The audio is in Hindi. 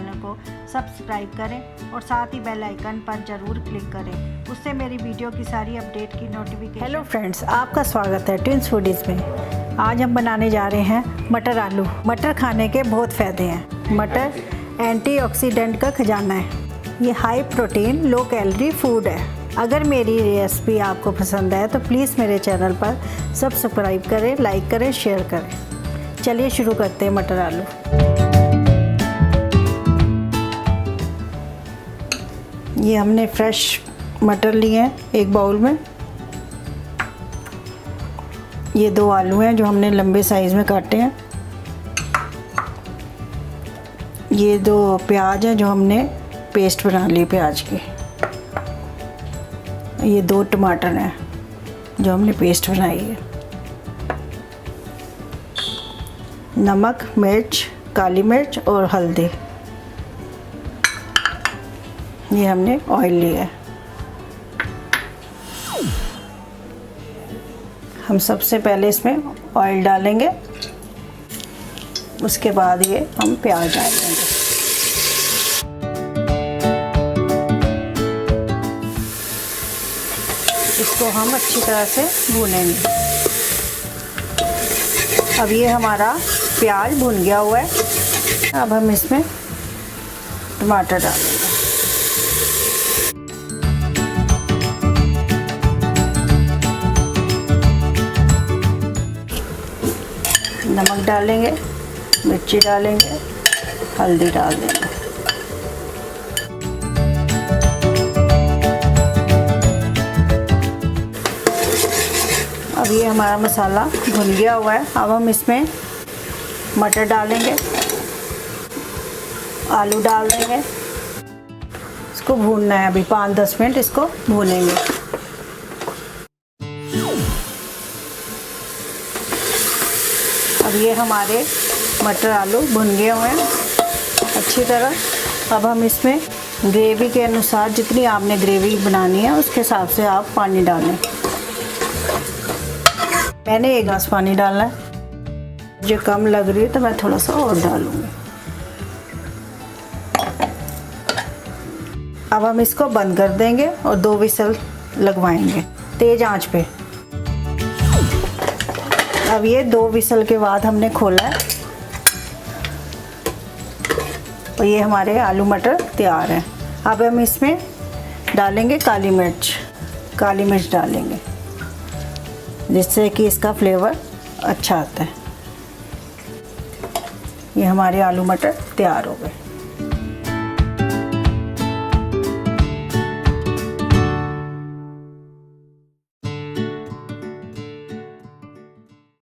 चैनल को सब्सक्राइब करें और साथ ही बेल आइकन पर ज़रूर क्लिक करें, उससे मेरी वीडियो की सारी अपडेट की नोटिफिकेशन। हेलो फ्रेंड्स, आपका स्वागत है ट्विंस फूडीज़ में। आज हम बनाने जा रहे हैं मटर आलू। मटर खाने के बहुत फ़ायदे हैं। मटर एंटीऑक्सीडेंट का खजाना है। ये high protein low calorie food है। अगर मेरी रेसिपी आपको पसंद है तो प्लीज़ मेरे चैनल पर सब्सक्राइब करें, लाइक करें, शेयर करें। चलिए शुरू करते हैं मटर आलू। ये हमने फ्रेश मटर लिए हैं एक बाउल में। ये 2 आलू हैं जो हमने लंबे साइज़ में काटे हैं। ये 2 प्याज हैं जो हमने पेस्ट बना ली प्याज की। ये 2 टमाटर हैं जो हमने पेस्ट बनाई है। नमक, मिर्च, काली मिर्च और हल्दी। ये हमने ऑयल लिया है। हम सबसे पहले इसमें ऑयल डालेंगे, उसके बाद ये हम प्याज डाल देंगे। इसको हम अच्छी तरह से भूनेंगे। अब ये हमारा प्याज भुन गया हुआ है। अब हम इसमें टमाटर डालेंगे। नमक डालेंगे, मिर्ची डालेंगे, हल्दी डाल देंगे। अब ये हमारा मसाला भुन गया हुआ है। अब हम इसमें मटर डालेंगे, आलू डाल देंगे। इसको भूनना है अभी 5-10 मिनट इसको भूनेंगे। अब ये हमारे मटर आलू भुन गए हुए हैं अच्छी तरह। अब हम इसमें ग्रेवी के अनुसार, जितनी आपने ग्रेवी बनानी है उसके हिसाब से आप पानी डालें। मैंने 1 गिलास पानी डाला है। जो कम लग रही है तो मैं थोड़ा सा और डालूँगी। अब हम इसको बंद कर देंगे और 2 विसल लगवाएंगे तेज़ आंच पे। अब ये 2 विसल के बाद हमने खोला है और ये हमारे आलू मटर तैयार हैं। अब हम इसमें डालेंगे काली मिर्च डालेंगे, जिससे कि इसका फ्लेवर अच्छा आता है। ये हमारे आलू मटर तैयार हो गए।